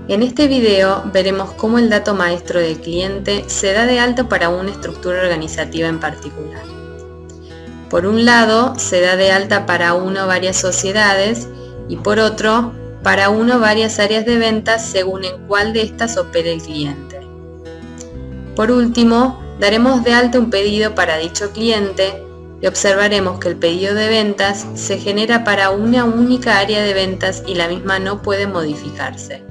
En este video veremos cómo el dato maestro del cliente se da de alta para una estructura organizativa en particular. Por un lado, se da de alta para una o varias sociedades y por otro, para una o varias áreas de ventas según en cuál de estas opere el cliente. Por último, daremos de alta un pedido para dicho cliente y observaremos que el pedido de ventas se genera para una única área de ventas y la misma no puede modificarse.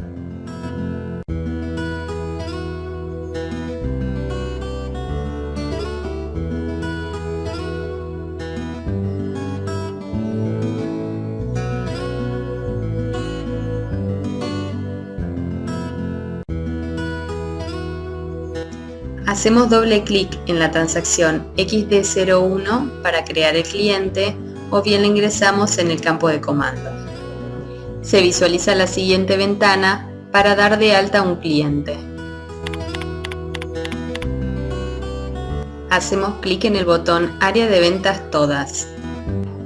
Hacemos doble clic en la transacción XD01 para crear el cliente o bien la ingresamos en el campo de comandos. Se visualiza la siguiente ventana para dar de alta a un cliente. Hacemos clic en el botón Área de ventas todas.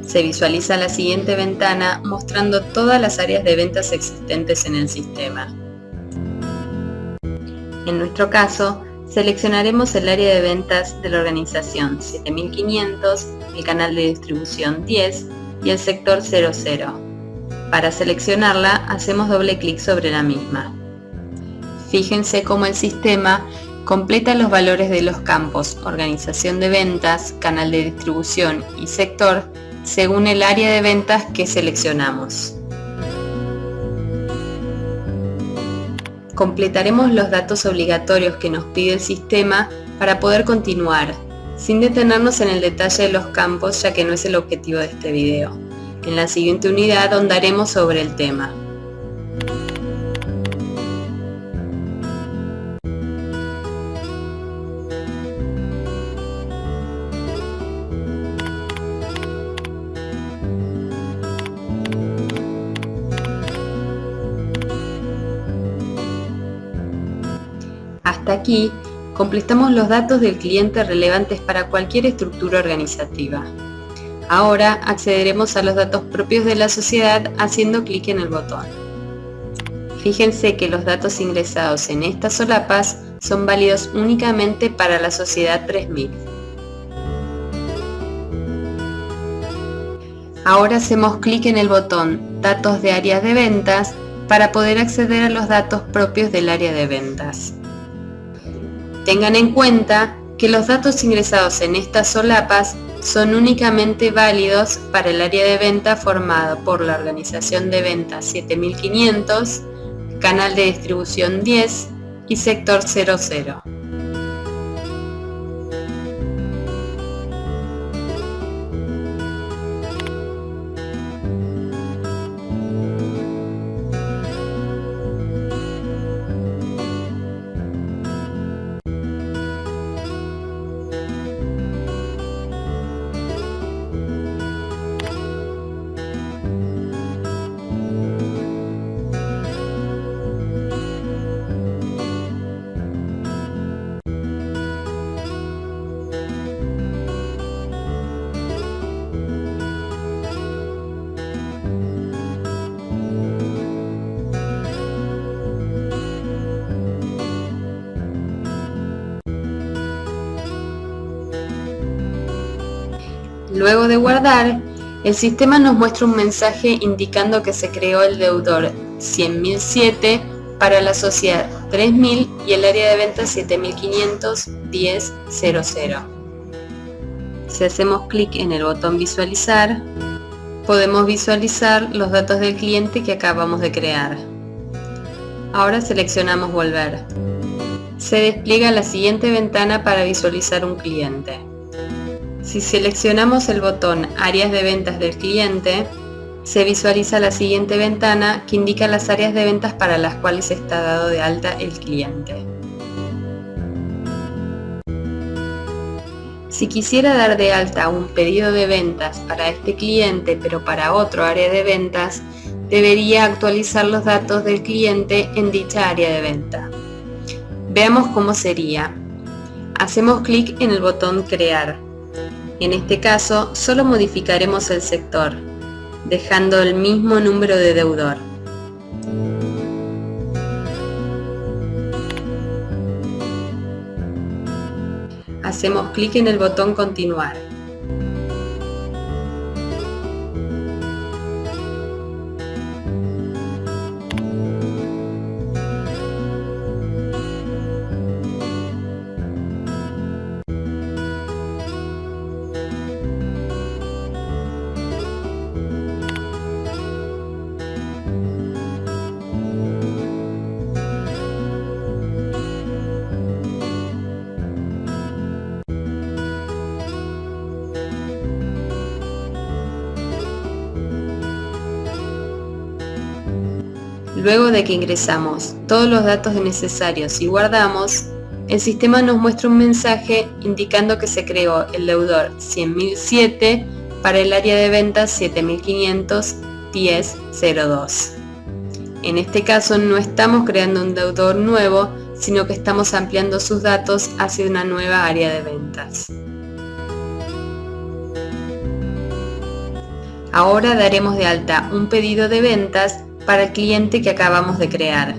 Se visualiza la siguiente ventana mostrando todas las áreas de ventas existentes en el sistema. En nuestro caso, seleccionaremos el área de ventas de la organización 7500, el canal de distribución 10 y el sector 00. Para seleccionarla, hacemos doble clic sobre la misma. Fíjense cómo el sistema completa los valores de los campos organización de ventas, canal de distribución y sector según el área de ventas que seleccionamos. Completaremos los datos obligatorios que nos pide el sistema para poder continuar, sin detenernos en el detalle de los campos ya que no es el objetivo de este video. En la siguiente unidad ahondaremos sobre el tema. Hasta aquí, completamos los datos del cliente relevantes para cualquier estructura organizativa. Ahora accederemos a los datos propios de la sociedad haciendo clic en el botón. Fíjense que los datos ingresados en estas solapas son válidos únicamente para la sociedad 3000. Ahora hacemos clic en el botón Datos de áreas de ventas para poder acceder a los datos propios del área de ventas. Tengan en cuenta que los datos ingresados en estas solapas son únicamente válidos para el área de venta formado por la organización de ventas 7500, canal de distribución 10 y sector 00. Luego de guardar, el sistema nos muestra un mensaje indicando que se creó el deudor 100.007 para la sociedad 3000 y el área de ventas 7500-10-00. Si hacemos clic en el botón Visualizar, podemos visualizar los datos del cliente que acabamos de crear. Ahora seleccionamos Volver. Se despliega la siguiente ventana para visualizar un cliente. Si seleccionamos el botón Áreas de ventas del cliente, se visualiza la siguiente ventana que indica las áreas de ventas para las cuales está dado de alta el cliente. Si quisiera dar de alta un pedido de ventas para este cliente pero para otro área de ventas, debería actualizar los datos del cliente en dicha área de venta. Veamos cómo sería. Hacemos clic en el botón Crear. En este caso, solo modificaremos el sector, dejando el mismo número de deudor. Hacemos clic en el botón Continuar. Luego de que ingresamos todos los datos necesarios y guardamos, el sistema nos muestra un mensaje indicando que se creó el deudor 100.007 para el área de ventas 7.510.02. En este caso no estamos creando un deudor nuevo, sino que estamos ampliando sus datos hacia una nueva área de ventas. Ahora daremos de alta un pedido de ventas para el cliente que acabamos de crear.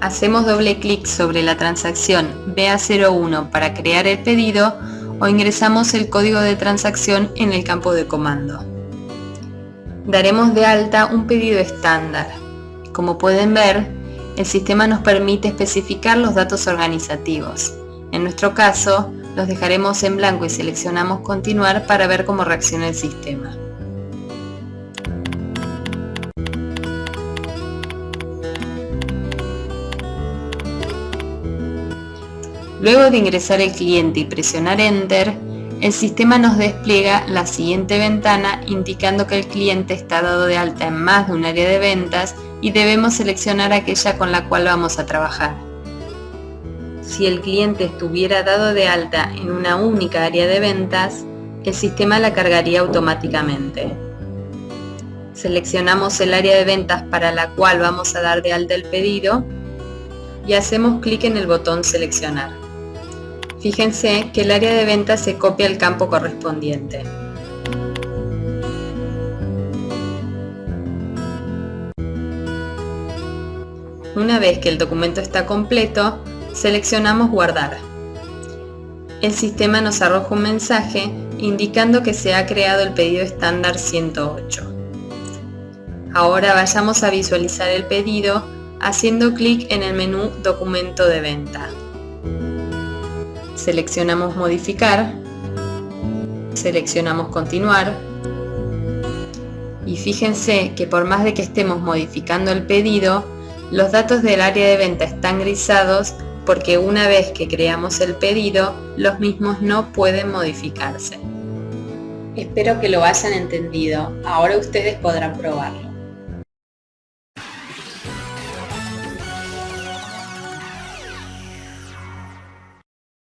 Hacemos doble clic sobre la transacción BA01 para crear el pedido o ingresamos el código de transacción en el campo de comando. Daremos de alta un pedido estándar. Como pueden ver, el sistema nos permite especificar los datos organizativos. En nuestro caso, los dejaremos en blanco y seleccionamos Continuar para ver cómo reacciona el sistema. Luego de ingresar el cliente y presionar Enter, el sistema nos despliega la siguiente ventana indicando que el cliente está dado de alta en más de un área de ventas y debemos seleccionar aquella con la cual vamos a trabajar. Si el cliente estuviera dado de alta en una única área de ventas, el sistema la cargaría automáticamente. Seleccionamos el área de ventas para la cual vamos a dar de alta el pedido y hacemos clic en el botón Seleccionar. Fíjense que el área de ventas se copia al campo correspondiente. Una vez que el documento está completo, seleccionamos Guardar. El sistema nos arroja un mensaje indicando que se ha creado el pedido estándar 108. Ahora vayamos a visualizar el pedido haciendo clic en el menú Documento de venta. Seleccionamos Modificar, seleccionamos Continuar y fíjense que por más de que estemos modificando el pedido, los datos del área de venta están grisados porque una vez que creamos el pedido, los mismos no pueden modificarse. Espero que lo hayan entendido, ahora ustedes podrán probarlo.